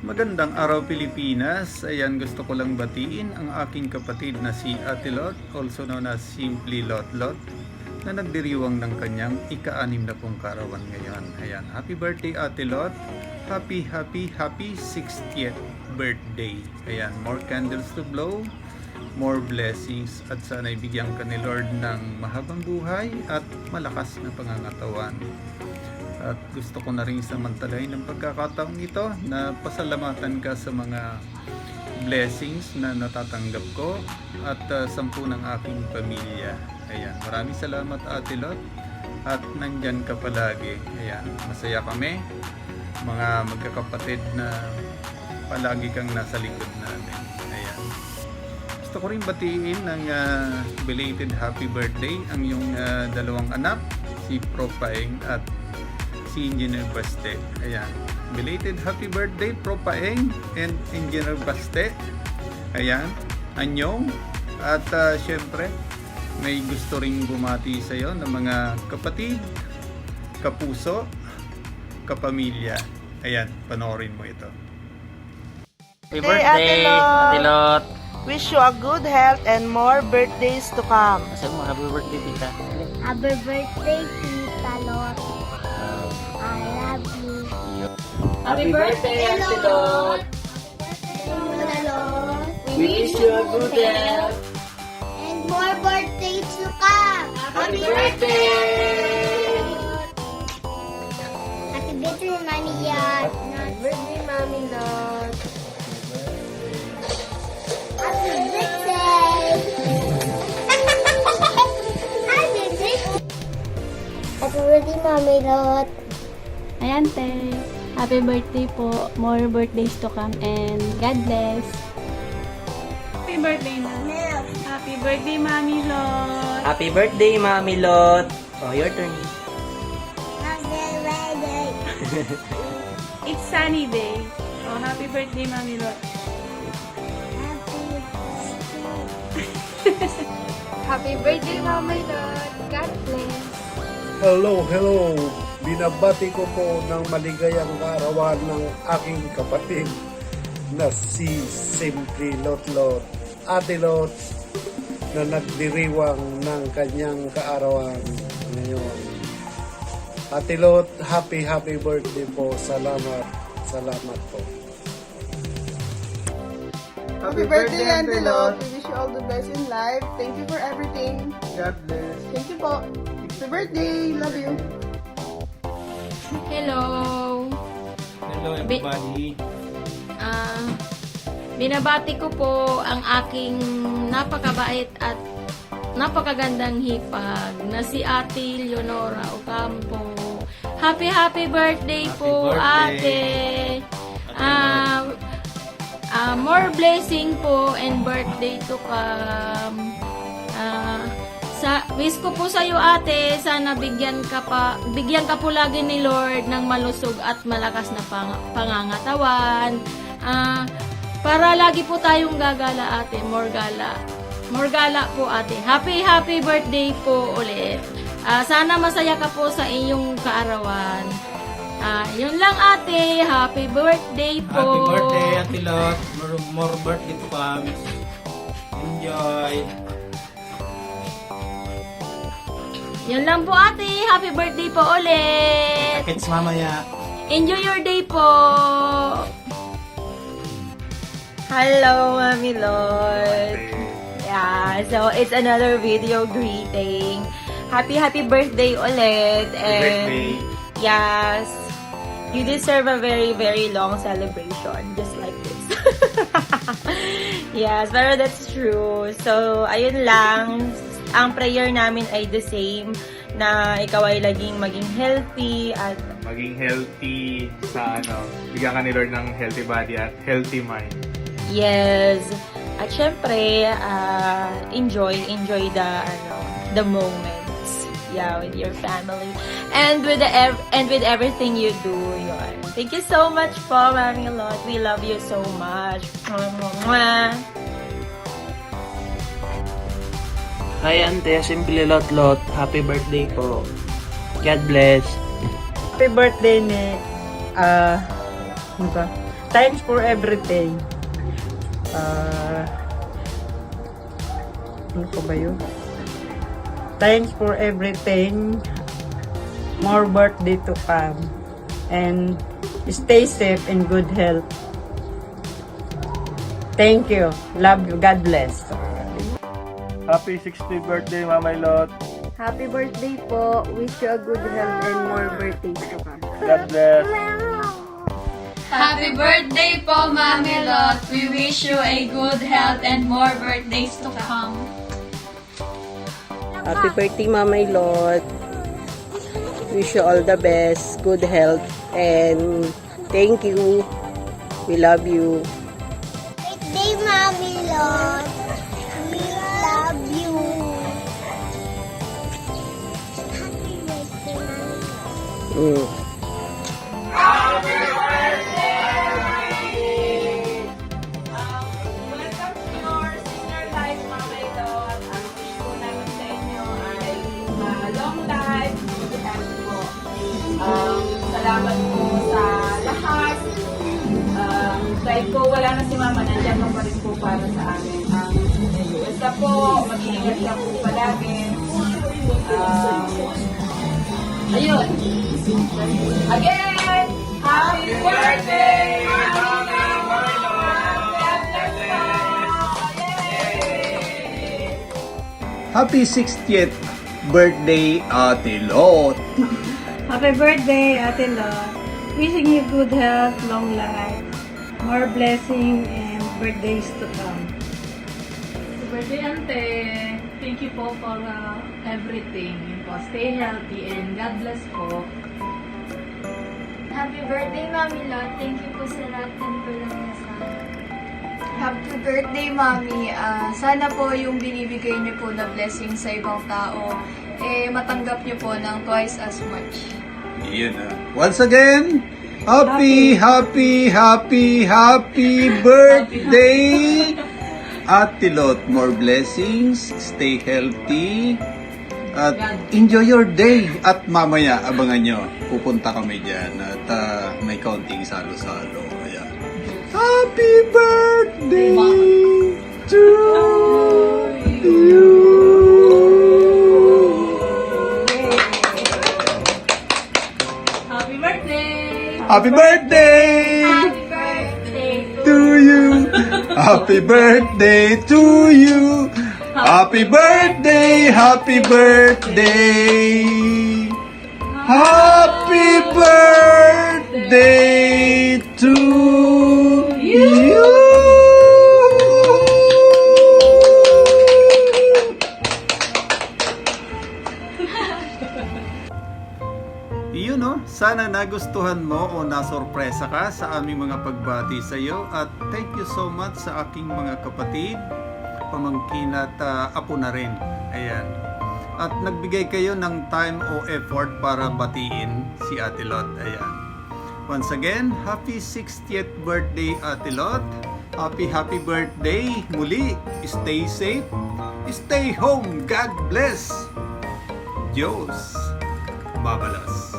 Magandang araw Pilipinas. Ayan, gusto ko lang batiin ang aking kapatid na si Ate Lot, also known as Simply Lot Lot, na nagdiriwang ng kanyang ika-6 na pong karawan ngayon. Ayan, happy birthday Ate Lot. Happy 60th birthday. Ayan, more candles to blow, more blessings, at sana ibigyan ka ni Lord ng mahabang buhay at malakas na pangangatawan. At gusto ko na rin samantalahin ng pagkakataong ito na pasalamatan ka sa mga blessings na natatanggap ko at 10 ng aking pamilya. Ayan, maraming salamat Ate Lot at nandyan ka palagi. Ayan, masaya kami mga magkakapatid na palagi kang nasa likod namin. Ayan. Gusto ko rin batiin ng belated happy birthday ang iyong dalawang anak, si Pro Paeng at si Engineer Baste. Ayan. Belated happy birthday Pro Paeng and Engineer Baste. Ayan. Anyong. At syempre, may gusto ring bumati sa iyo ng mga kapatid, kapuso, kapamilya. Ayan, panoorin mo ito. Happy birthday, Ate Lot. Wish you a good health and more birthdays to come. Kasi mo, happy birthday, Tita. Happy birthday, Tita Lot. I love you. Happy birthday, Ate Lot. Tita Lot. We wish you a good health. And more birthdays to come. Happy birthday! Happy birthday, Mami Lot. Happy birthday, Mami Lot. Happy birthday. Happy birthday. Happy birthday, Mami Lot. Ayan, te. Happy birthday po. More birthdays to come and God bless. Happy birthday na. Happy birthday, Mami Lot. Happy birthday, Mami Lot. Oh, your turn. Happy birthday. It's sunny day. Oh, happy birthday, Mami Lot. Happy Happy birthday, Mami Lot. God bless. Hello. Binabati ko po ng maligayang kaarawan ng aking kapatid na si Simply Lot Lot, Ate Lot, na nagdiriwang ng kanyang kaarawan ngayon. Ate Lot, happy birthday po. Salamat po. Happy birthday, Auntie Lot. We wish you all the best in life. Thank you for everything. God bless. Thank you po. Happy birthday. Love you. Hello. Hello everybody. Binabati ko po ang aking napakabait at napakagandang hipag na si Ate Leonora Ocampo. Happy birthday po, birthday. Ate. More blessing po and birthday to come. Wish ko po sa iyo, Ate, sana bigyan ka po lagi ni Lord ng malusog at malakas na pangangatawan. Para lagi po tayong gagala, Ate. More gala po, Ate. Happy birthday po ulit. Sana masaya ka po sa iyong kaarawan. Yun lang, Ate. Happy birthday po. Happy birthday, Ate Lot. More birthday to come. Enjoy. Yun lang po, Ate. Happy birthday po ulit. Kids mamaya. Enjoy your day po. Hello, Mami Lot. Yeah, so it's another video greeting. Happy birthday ulit. And yes, you deserve a very long celebration just like this. Yes, pero that's true. So, ayun lang. Ang prayer namin ay the same, na ikaw ay maging healthy at maging healthy sa bigyan ka ni Lord ng healthy body at healthy mind. yes. At syempre, enjoy the moments. Yeah, with your family and with everything you do. Yun. Thank you so much po, Mami Lot. We love you so much. Mwah. Hi, Ante. Simply Lot Lot. Happy birthday po. God bless. Happy birthday, Nick. Ano ba? Thanks for everything. Ano pa ba yun? Thanks for everything. More birthday to come. And stay safe and good health. Thank you. Love you. God bless. Happy 60th birthday, Mama Lot. Happy birthday po. Wish you a good health and more birthdays to come. God bless. Happy birthday po, Mami Lot. We wish you a good health and more birthdays to come. Happy birthday, Mama Lot. Wish you all the best, good health, and thank you. We love you. Birthday, Mommy Lord. We love you. Happy birthday, Mommy Lord. Welcome to your sister life, Mama Idol. Ang wish ko namin sa inyo ay long life, good health po. Salamat po sa lahat. Kahit po wala na si Mama, nandiyan ka pa rin po para sa amin. Basta po, mag-iingat ka po palagi. Ayun. Again, happy birthday! Happy 60th birthday, Ate Lot. Happy birthday, Ate Lot. Wishing you good health, long life, more blessing, and birthdays to come. Happy birthday, Ante. Thank you po for everything. Stay healthy and God bless po. Happy birthday, Mommy Lot. Thank you po sa lahat ng tulong niya sa amin. Happy birthday, Mommy. Sana po yung binibigay niyo po na blessing sa ibang tao, matanggap niyo po ng twice as much. Yun na. Once again, happy birthday, Ate Lot. More blessings, stay healthy, at enjoy your day. At mamaya, abangan nyo, pupunta kami dyan at may kaunting salo-salo. Kaya, happy birthday to you. Happy birthday! Happy birthday! Happy birthday To you. Happy birthday to you. Happy birthday, happy birthday. Happy birthday to you. Yun no, sana nagustuhan mo o nasorpresa ka sa aming mga pagbati sa iyo at thank you so much sa aking mga kapatid, pamangkin at apo na rin. Ayan. At nagbigay kayo ng time o effort para batiin si Ate Lot. Ayan. Once again, happy 60th birthday Ate Lot. Happy birthday muli. Stay safe. Stay home. God bless. Diyos. Babalas.